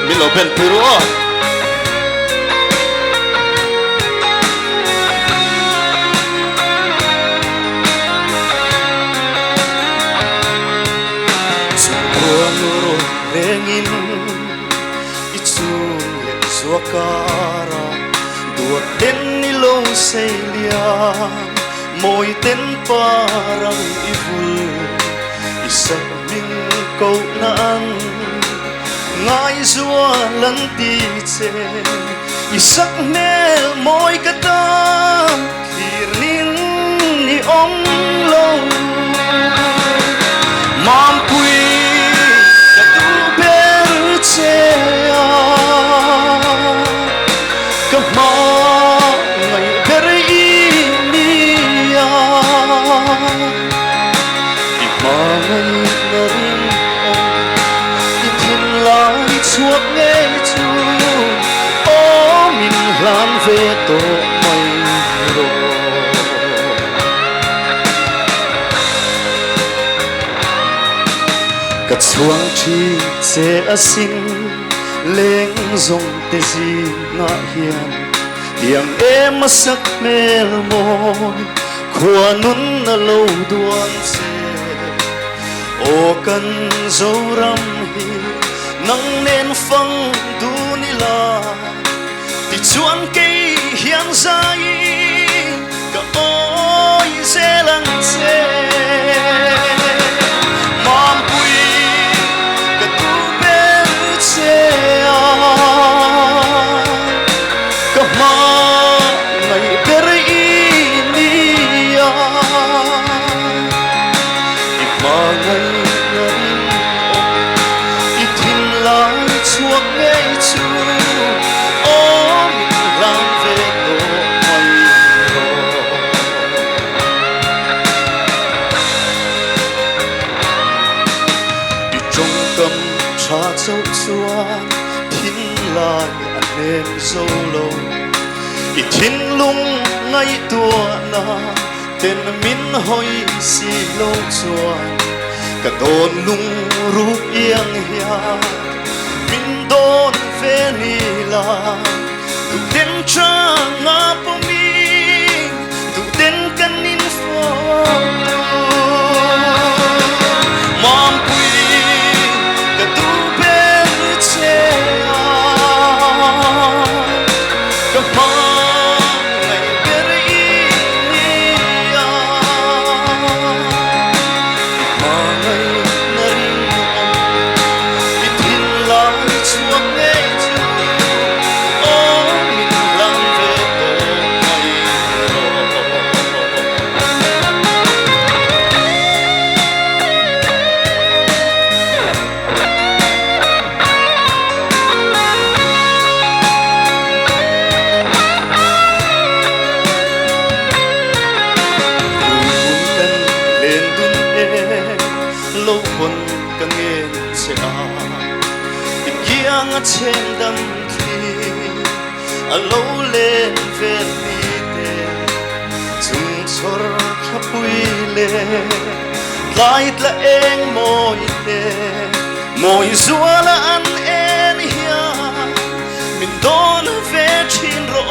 mi lo ben puro Suano rengin ichung le suakara duat ten nilong seilia moi ten parang ivul isak min câu naan ngai zua lan ti che isak nel moi kata kirin ni om lo mam pui ka tu ber che a ka ma ngai ber i ni a i ma ngai na rin i thin lai chuak nghe chu o min lan ve to mai ro cả chuang chi che a sin leng zong te zi na hian yang em a sak mel moi khua nun na lo duan che o kan zo ram hi nang nen phang du ni la ti chuan ke hian zai ka oi se lang che cha châu xua thiên lai anh em dâu lâu ít thiên lung ngay tua na tên min hoi si lâu chuan cả đồn lung rú yên hia min đồn về ni la tu tên cha ngã po mi tu tên căn in phô mom chen dam thi a lo len ve ni te chung chor khapui le light la eng moi te moi zua la an en hia min don ve chin ro